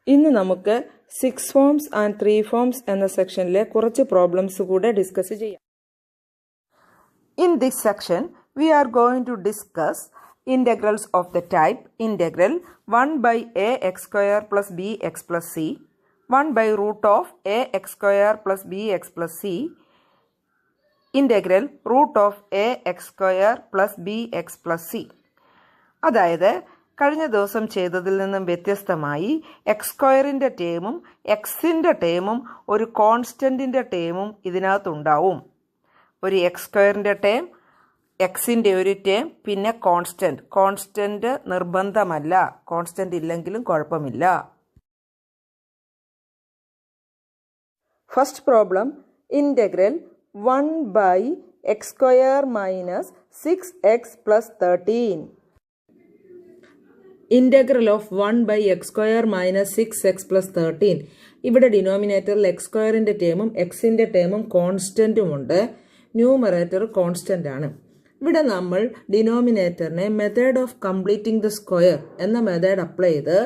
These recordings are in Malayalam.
ഇന്ന് നമുക്ക് 6 forms and 3 forms എന്ന സെക്ഷനിലെ കുറച്ച് പ്രോബ്ലംസ് കൂടെ ഡിസ്കസ് ചെയ്യാം. In this section, we are going to discuss integrals of the type integral 1 by ax square plus bx plus c, 1 by root of ax square plus bx plus c, integral root of ax square plus bx plus c. അതായത് കഴിഞ്ഞ ദിവസം ചെയ്തതിൽ നിന്നും വ്യത്യസ്തമായി എക്സ് സ്ക്വയറിൻ്റെ ടേമും എക്സിൻ്റെ ടേമും ഒരു കോൺസ്റ്റൻറ്റിൻ്റെ ടേമും ഇതിനകത്തുണ്ടാവും. ഒരു എക്സ് സ്ക്വയറിൻ്റെ ടേം, എക്സിൻ്റെ ഒരു ടേം, പിന്നെ കോൺസ്റ്റൻറ്റ് നിർബന്ധമല്ല, കോൺസ്റ്റൻറ്റ് ഇല്ലെങ്കിലും കുഴപ്പമില്ല. First problem integral 1 by x square minus 6x plus 13. Integral of 1 by x square minus 6x plus 13. ഇവിടെ ഡിനോമിനേറ്ററിൽ എക്സ് സ്ക്വയറിൻ്റെ ടേമും എക്സിൻ്റെ ടേമും കോൺസ്റ്റൻറ്റുമുണ്ട്. ന്യൂമറേറ്റർ കോൺസ്റ്റൻ്റ് ആണ്. ഇവിടെ നമ്മൾ ഡിനോമിനേറ്ററിനെ method of completing the square എന്ന മെത്തേഡ് അപ്ലൈ ചെയ്ത്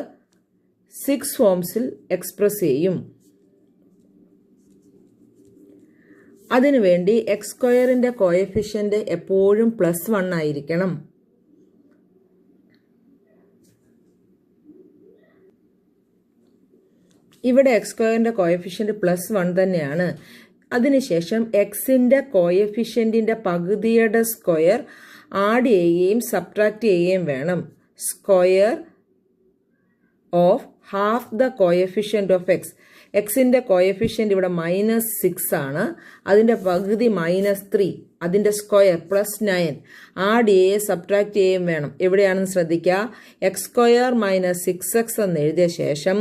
6 ഫോംസിൽ എക്സ്പ്രസ് ചെയ്യും. അതിനുവേണ്ടി എക്സ് സ്ക്വയറിൻ്റെ കോഎഫിഷ്യൻ്റ് എപ്പോഴും +1 ആയിരിക്കണം. ഇവിടെ എക്സ് സ്ക്വയറിൻ്റെ കോഎഫിഷ്യൻ്റ് +1 തന്നെയാണ്. അതിനുശേഷം എക്സിൻ്റെ കോഎഫിഷ്യൻറ്റിൻ്റെ പകുതിയുടെ സ്ക്വയർ ആഡ് ചെയ്യുകയും സബ്ട്രാക്റ്റ് ചെയ്യുകയും വേണം. Square of half the coefficient of X. എക്സിൻ്റെ കോഎഫിഷ്യൻ്റ് ഇവിടെ -6 ആണ്. അതിൻ്റെ പകുതി -3, അതിൻ്റെ സ്ക്വയർ +9 ആഡ് ചെയ്യുകയും സബ്ട്രാക്റ്റ് ചെയ്യുകയും വേണം. എവിടെയാണെന്ന് ശ്രദ്ധിക്കുക. എക്സ് സ്ക്വയർ -6x എന്ന് എഴുതിയ ശേഷം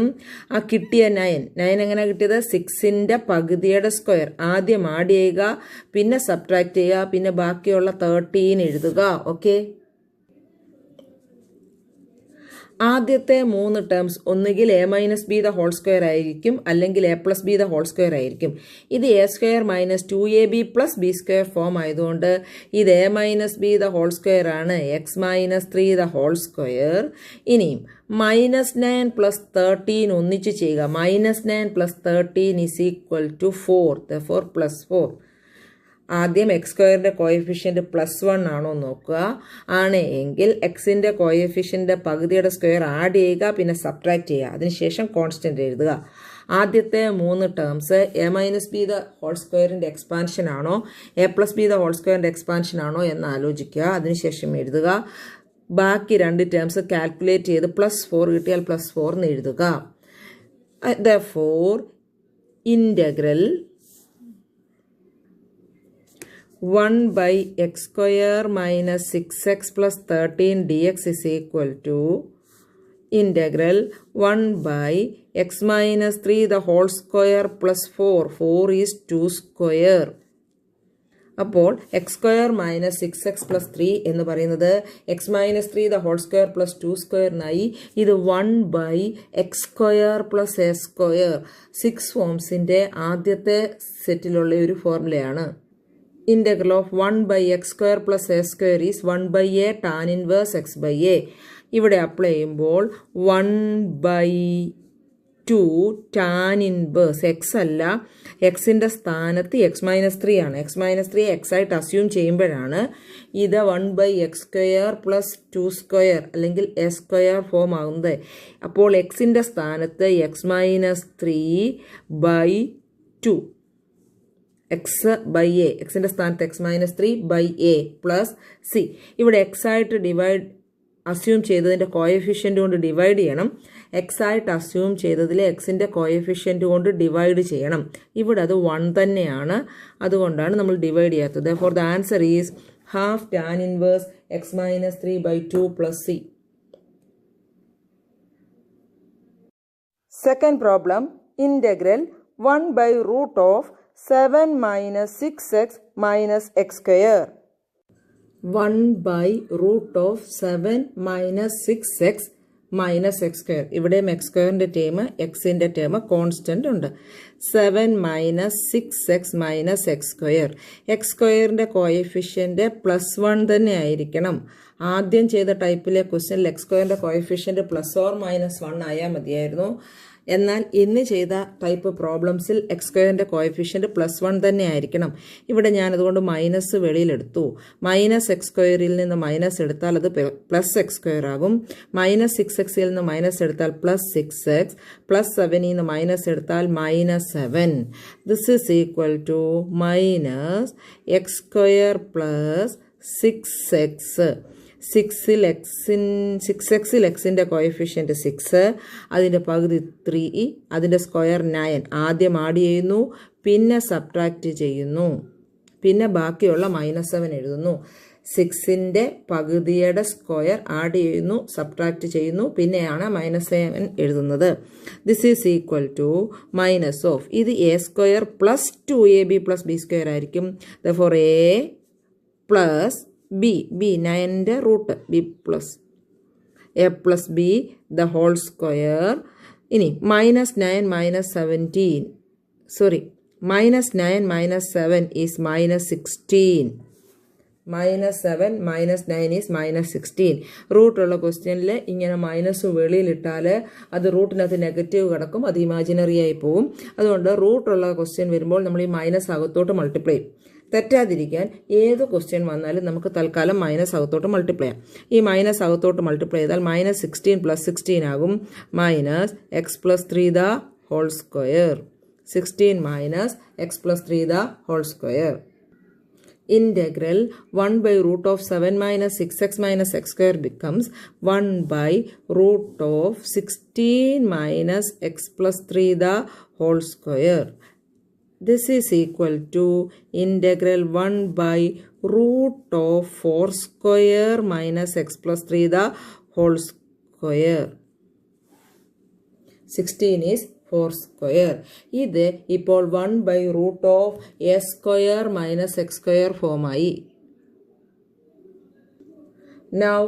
ആ കിട്ടിയ 9 എങ്ങനെ കിട്ടിയത്? 6ൻ്റെ പകുതിയുടെ സ്ക്വയർ ആദ്യം ആഡ് ചെയ്യുക, പിന്നെ സബ്ട്രാക്റ്റ് ചെയ്യുക, പിന്നെ ബാക്കിയുള്ള 13 എഴുതുക. ഓക്കെ, ആദ്യത്തെ 3 ടേംസ് ഒന്നുകിൽ a - b the whole square ആയിരിക്കും, അല്ലെങ്കിൽ a + b the whole square ആയിരിക്കും. ഇത് a² - 2ab + b square form ആയതുകൊണ്ട് ഇത് a - b the whole square ആണ്, x - 3 ദ ഹോൾ സ്ക്വയർ. ഇനിയും -9 + 13 ഒന്നിച്ച് ചെയ്യുക. -9 + 13 = 4, therefore +4. ആദ്യം എക്സ് സ്ക്വയറിൻ്റെ കോഎഫിഷ്യൻ്റ് +1 ആണോ നോക്കുക. ആണ് എങ്കിൽ എക്സിൻ്റെ കോഎഫിഷ്യൻ്റെ പകുതിയുടെ സ്ക്വയർ ആഡ് ചെയ്യുക, പിന്നെ സബ്ട്രാക്റ്റ് ചെയ്യുക. അതിനുശേഷം കോൺസ്റ്റൻ്റ് എഴുതുക. ആദ്യത്തെ 3 terms a - b the whole സ്ക്വയറിൻ്റെ എക്സ്പാൻഷൻ ആണോ a + b ദ ഹോൾ സ്ക്വയറിൻ്റെ എക്സ്പാൻഷൻ ആണോ എന്ന് ആലോചിക്കുക. അതിനുശേഷം എഴുതുക. ബാക്കി 2 ടേംസ് കാൽക്കുലേറ്റ് ചെയ്ത് +4 കിട്ടിയാൽ +4 എന്ന് എഴുതുക. therefore integral 1 by x square minus 6x plus 13 dx is equal to integral 1 by x minus 3 the whole square plus 4. 4 is 2 square. അപ്പോൾ എക്സ് സ്ക്വയർ -6x + 3 എന്ന് പറയുന്നത് x - 3 ദ ഹോൾ സ്ക്വയർ + 2 സ്ക്വയറിനായി. ഇത് 1 by x square plus a square 6 ഫോംസിൻ്റെ ആദ്യത്തെ സെറ്റിലുള്ള ഒരു ഫോർമുലയാണ്. Integral of 1 by x square plus a square is 1 by a tan inverse x by a. ഇവിടെ അപ്ലൈ ചെയ്യുമ്പോൾ 1 by 2 tan inverse x അല്ല, എക്സിൻ്റെ സ്ഥാനത്ത് x - 3 ആണ്. x - 3 x ആയിട്ട് അസ്യൂം ചെയ്യുമ്പോഴാണ് ഇത് 1 by x square plus 2 square അല്ലെങ്കിൽ a square ഫോം ആകുന്നത്. അപ്പോൾ എക്സിൻ്റെ സ്ഥാനത്ത് x - 3 by 2 x by a, എക്സിൻ്റെ സ്ഥാനത്ത് x - 3 by a plus c. ഇവിടെ എക്സ് ആയിട്ട് അസ്യൂം ചെയ്തതിൻ്റെ കോഎഫിഷ്യൻ്റ് കൊണ്ട് ഡിവൈഡ് ചെയ്യണം. എക്സ് ആയിട്ട് അസ്യൂം ചെയ്തതിൽ എക്സിൻ്റെ കോഎഫിഷ്യൻ്റ് കൊണ്ട് ഡിവൈഡ് ചെയ്യണം. ഇവിടെ അത് 1 തന്നെയാണ്, അതുകൊണ്ടാണ് നമ്മൾ ഡിവൈഡ് ചെയ്യാത്തത്. For the answer is half tan inverse x - 3 by 2 plus c. Second problem integral 1 by root of 7 minus 6x minus x square. 1 by root of 7 minus 6x minus x square. ഇവിടെയും x സ്ക്വയറിൻ്റെ ടേം എക്സിൻ്റെ ടേം കോൺസ്റ്റൻ്റ് ഉണ്ട്. 7 minus 6x minus x square. x സ്ക്വയറിൻ്റെ കോഎഫിഷ്യൻ്റ് +1 തന്നെ ആയിരിക്കണം. ആദ്യം ചെയ്ത ടൈപ്പിലെ ക്വസ്റ്റ്യനിൽ എക്സ് സ്ക്വയറിൻ്റെ കോഎഫിഷ്യൻറ്റ് +or-1 ആയാൽ മതിയായിരുന്നു. എന്നാൽ ഇന്ന് ചെയ്ത ടൈപ്പ് പ്രോബ്ലംസിൽ എക്സ് സ്ക്വയറിൻ്റെ കോഎഫിഷ്യൻറ്റ് +1 തന്നെ ആയിരിക്കണം. ഇവിടെ ഞാനതുകൊണ്ട് മൈനസ് വെളിയിലെടുത്തു. മൈനസ് എക്സ് സ്ക്വയറിൽ നിന്ന് മൈനസ് എടുത്താൽ അത് +x സ്ക്വയർ ആകും. -6x നിന്ന് മൈനസ് എടുത്താൽ +6x, +7 നിന്ന് മൈനസ് എടുത്താൽ -7. This is equal to -x square +6x. 6xൽ എക്സിൻ്റെ കോഎഫിഷ്യൻറ്റ് 6, അതിൻ്റെ പകുതി 3, അതിൻ്റെ സ്ക്വയർ 9. ആദ്യം ആഡ് ചെയ്യുന്നു, പിന്നെ സബ്ട്രാക്റ്റ് ചെയ്യുന്നു, പിന്നെ ബാക്കിയുള്ള -7 എഴുതുന്നു. 6ൻ്റെ പകുതിയുടെ സ്ക്വയർ ആഡ് ചെയ്യുന്നു, സബ്ട്രാക്റ്റ് ചെയ്യുന്നു, പിന്നെയാണ് -7 എഴുതുന്നത്. This is equal to -of ഇത് a² + 2ab + b² ആയിരിക്കും. ദെർഫോർ a + b 9ൻ്റെ root b + a + b the whole square. ഇനി -9 -17 സോറി -9 -7 ഈസ് -16. -7 -9 ഈസ് -16. റൂട്ടുള്ള ക്വസ്റ്റ്യനിൽ ഇങ്ങനെ മൈനസ് വെളിയിലിട്ടാൽ അത് റൂട്ടിനകത്ത് നെഗറ്റീവ് കിടക്കും, അത് ഇമാജിനറി ആയി പോവും. അതുകൊണ്ട് റൂട്ടുള്ള ക്വസ്റ്റ്യൻ വരുമ്പോൾ നമ്മൾ ഈ മൈനസ് അകത്തോട്ട് മൾട്ടിപ്ലൈ ചെയ്യും. തെറ്റാതിരിക്കാൻ ഏത് ക്വസ്റ്റ്യൻ വന്നാലും നമുക്ക് തൽക്കാലം മൈനസ് അകത്തോട്ട് മൾട്ടിപ്ലൈ ചെയ്യാം. ഈ മൈനസ് അകത്തോട്ട് മൾട്ടിപ്ലൈ ചെയ്താൽ -16 + 16 ആകും. -x + 3 the whole square. 16 - x + 3 the whole square. Integral 1/√7 - 6x - x² becomes 1/√16 - x + 3 the whole square. This is equal to integral 1/√4² - x + 3 the whole square. 16 is 4². ഇത് ഇപ്പോൾ 1/√a² - x² ഫോമായി. Now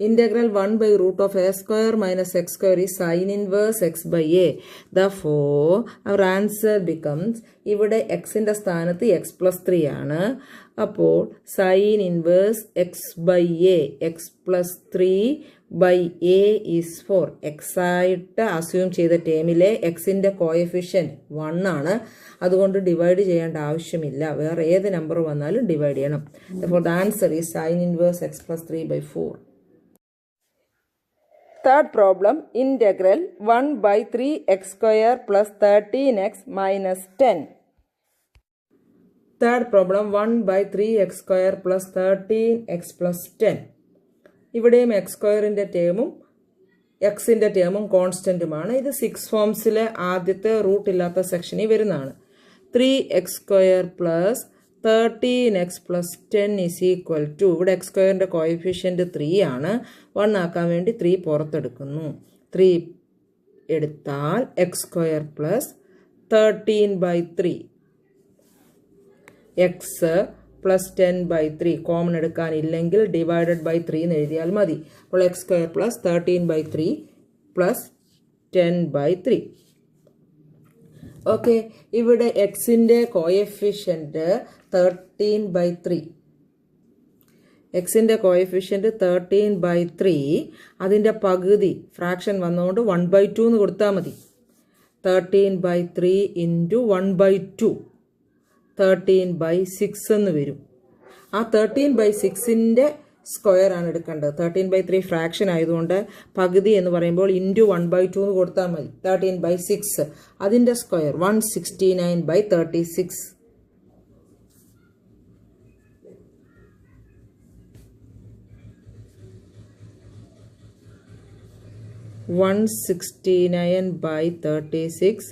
integral 1/√a² - x² is sin inverse x by a. Therefore our answer becomes, ഇവിടെ എക്സിൻ്റെ സ്ഥാനത്ത് x + 3 ആണ്. അപ്പോൾ sin inverse x by a, x + 3 by a is 4. x ആയിട്ട് അസ്യൂം ചെയ്ത ടേമിലെ എക്സിൻ്റെ കോഎഫിഷ്യൻറ്റ് 1 ആണ്. അതുകൊണ്ട് ഡിവൈഡ് ചെയ്യേണ്ട ആവശ്യമില്ല, വേറെ ഏത് നമ്പർ വന്നാലും ഡിവൈഡ് ചെയ്യണം. അപ്പോൾ the answer is sin inverse x + 3 by 4. Third problem, integral 1/3x² + 13x - 10. Third problem, 1/3x² + 13x + 10. ഇവിടെയും x² ടേമും എക്സിൻ്റെ ടേമും കോൺസ്റ്റൻറ്റുമാണ്. ഇത് 6 ഫോംസിലെ ആദ്യത്തെ റൂട്ടില്ലാത്ത സെക്ഷനിൽ വരുന്നതാണ്. 3x² + 13x + 10 is equal to, ഇവിടെ x² കോഎഫിഷ്യൻറ്റ് 3 ആണ്. 1 ആക്കാൻ വേണ്ടി 3 പുറത്തെടുക്കുന്നു. 3 എടുത്താൽ x² + 13/3 x + 10/3 കോമൺ എടുക്കാനില്ലെങ്കിൽ /3 എന്ന് എഴുതിയാൽ മതി. അപ്പോൾ x² + 13/3 + 10/3. ഓക്കെ, ഇവിടെ എക്സിൻ്റെ കോഎഫിഷ്യൻറ്റ് 13/3. എക്സിൻ്റെ കോഎഫിഷ്യൻറ്റ് 13/3, അതിൻ്റെ പകുതി ഫ്രാക്ഷൻ വന്നുകൊണ്ട് 1/2 എന്ന് കൊടുത്താൽ മതി. 13/3 × 1/2 13/6 എന്ന് വരും. ആ 13/6ൻ്റെ സ്ക്വയർ ആണ് എടുക്കേണ്ടത്. 13/3 ഫ്രാക്ഷൻ ആയതുകൊണ്ട് പകുതി എന്ന് പറയുമ്പോൾ × 1/2 എന്ന് കൊടുത്താൽ മതി. 13/6 അതിൻ്റെ square 169/36. 169/36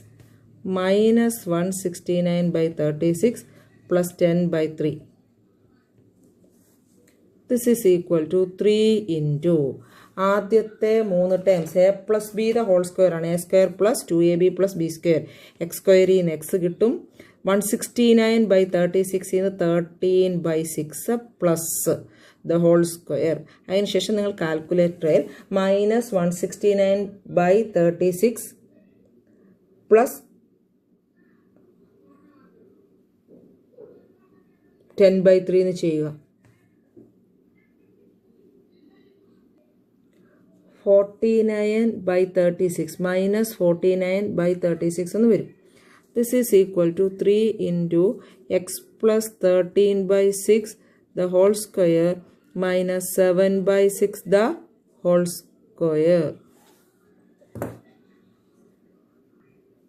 minus 169/36 plus 10/3. This is equal to 3 into ആദ്യത്തെ 3 terms a plus b the whole square ആണ്. a² plus 2ab plus b². x² ന്ന് x കിട്ടും. 169/36 ന്ന് 13/6 പ്ലസ് the whole square. അതിനുശേഷം നിങ്ങൾ കാൽക്കുലേറ്ററിൽ minus 169/36 പ്ലസ് 10/3 എന്ന് ചെയ്യുക. 49/36 minus 49/36 എന്ന് വരും. This is equal to 3 into x plus 13/6 the whole square minus 7/6 the whole square.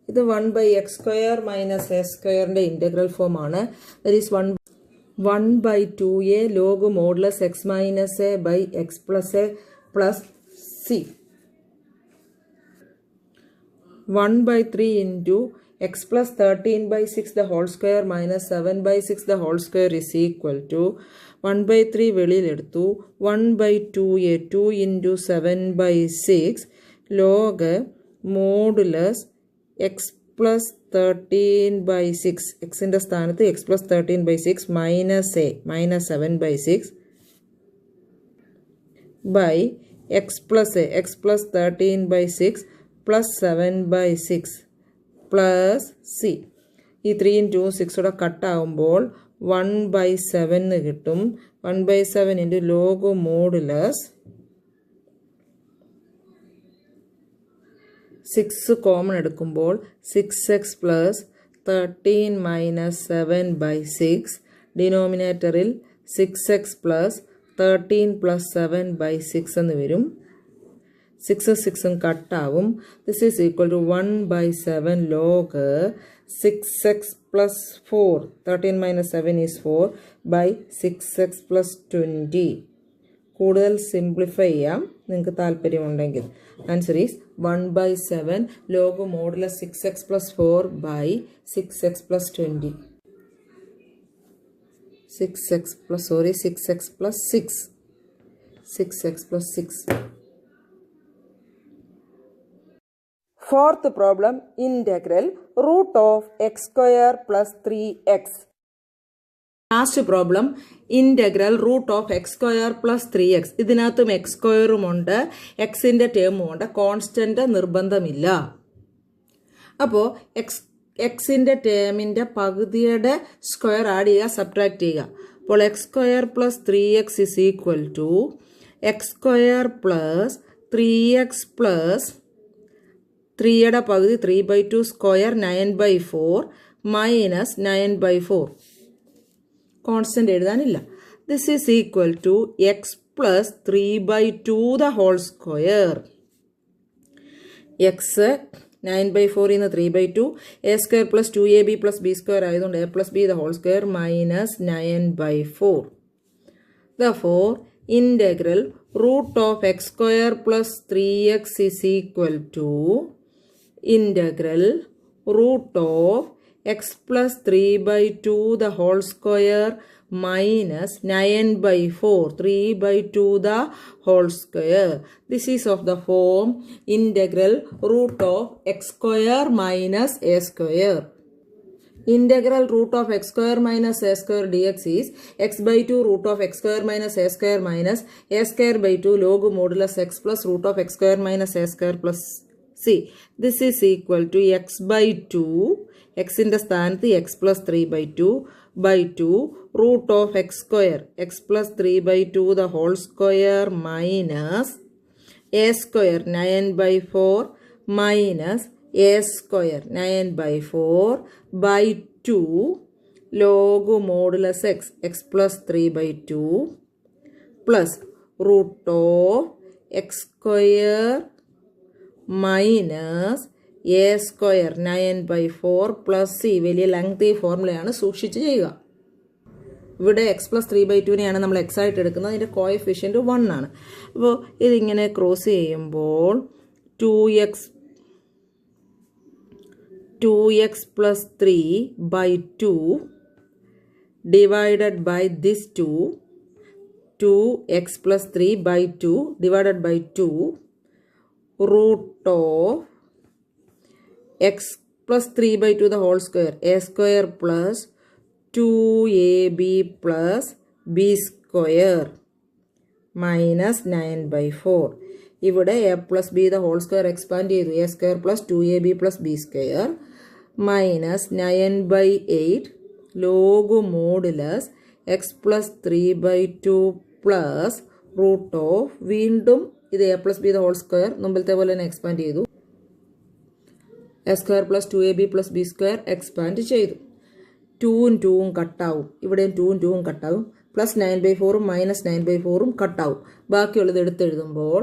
ഇത് 1/x square minus a squareൻ്റെ ഇൻ്റഗ്രൽ ഫോം ആണ്. That is 1/2a log modulus x minus a by x plus a plus c. 1/3 into x plus 13/6 the whole square minus 7/6 the whole square is equal to 1/3 വെളിയിലെടുത്തു 1/2a 2 into 7/6 log modulus x plus 13/6 xൻ്റെ സ്ഥാനത്ത് x plus 13/6 minus a minus 7/6 by x plus 13/6 plus 7/6 plus c. ഈ 3 into 6 കൂടെ കട്ടാകുമ്പോൾ 1/7 കിട്ടും. 1/7 into log modulus 6 കോമൺ എടുക്കുമ്പോൾ 6x plus 13 minus 7/6 ഡിനോമിനേറ്ററിൽ 6x plus 13 plus 7/6 എന്ന് വരും. 6 6ഉം കട്ടാവും. This is equal to 1/7 log 6x plus 4 13 minus 7 is 4 by 6x plus 20. കൂടുതൽ സിംപ്ലിഫൈ ചെയ്യാം നിങ്ങൾക്ക് താല്പര്യമുണ്ടെങ്കിൽ. Answer is 1/7 log modulus 6x plus 4 by 6x plus 20. 6x plus 6. 6x plus 6. Fourth problem, integral root of x square plus 3x. Last problem integral root of x square plus 3x. ഇതിനകത്തും എക്സ് സ്ക്വയറുമുണ്ട് എക്സിൻ്റെ ടേമുമുണ്ട്. കോൺസ്റ്റൻ്റ് നിർബന്ധമില്ല. അപ്പോൾ എക്സിൻ്റെ ടേമിൻ്റെ പകുതിയുടെ സ്ക്വയർ ആഡ് ചെയ്യുക, സബ്ട്രാക്ട് ചെയ്യുക. അപ്പോൾ x square plus 3x is equal to x square plus 3x plus 3യുടെ പകുതി 3/2 സ്ക്വയർ 9/4 മൈനസ് 9/4. കോൺസ്റ്റൻ്റ് എഴുതാനില്ല. This is equal to x plus 3/2 the whole square. X 9/4 3/2 a square plus 2ab പ്ലസ് ബി സ്ക്വയർ ആയതുകൊണ്ട് a plus b the whole square minus 9/4. Therefore, integral root of x square plus 3x is equal to integral root of x plus 3/2 the whole square minus 9/4 3/2 the whole square. This is of the form integral root of x square minus a square. Integral root of x square minus a square dx is x by 2 root of x square minus a square minus a square by 2 log modulus x plus root of x square minus a square plus c. This is equal to x by 2 x in the സ്ഥാനത്ത് x plus 3/2 by 2 root of x square x plus 3/2 the whole square minus a square 9/4 minus a square 9/4 by 2 log modulus x x plus 3/2 plus root of x square minus a square 9/4 plus c. വലിയ ലെങ്തി ഫോർമുലയാണ്, സൂക്ഷിച്ച് ചെയ്യുക. ഇവിടെ x plus 3/2നെയാണ് നമ്മൾ x ആയിട്ട് എടുക്കുന്നത്. അതിൻ്റെ കോഎഫിഷ്യൻറ്റ് 1 ആണ്. അപ്പോൾ ഇതിങ്ങനെ ക്രോസ് ചെയ്യുമ്പോൾ 2x plus 3/2 divided by this 2x plus 3/2 divided by 2 root of x plus 3/2 the whole square a square plus 2ab plus b square minus 9/4. ഇവിടെ a plus b the whole square expand ചെയ്തു. a square plus 2ab plus b square minus 9/8 log modulus x plus 3/2 plus root of വീണ്ടും ഇത് a plus b the whole square മുമ്പിലത്തെ പോലെ തന്നെ എക്സ്പാൻഡ് ചെയ്തു. എ സ്ക്വയർ പ്ലസ് 2ab പ്ലസ് ബി സ്ക്വയർ എക്സ്പാൻഡ് ചെയ്തു. 2ഉം 2ഉം കട്ടാവും. ഇവിടെയും 2ഉം 2ഉം കട്ടാവും. Plus 9/4 minus 9/4 കട്ടാവും. ബാക്കിയുള്ളത് എടുത്തെഴുതുമ്പോൾ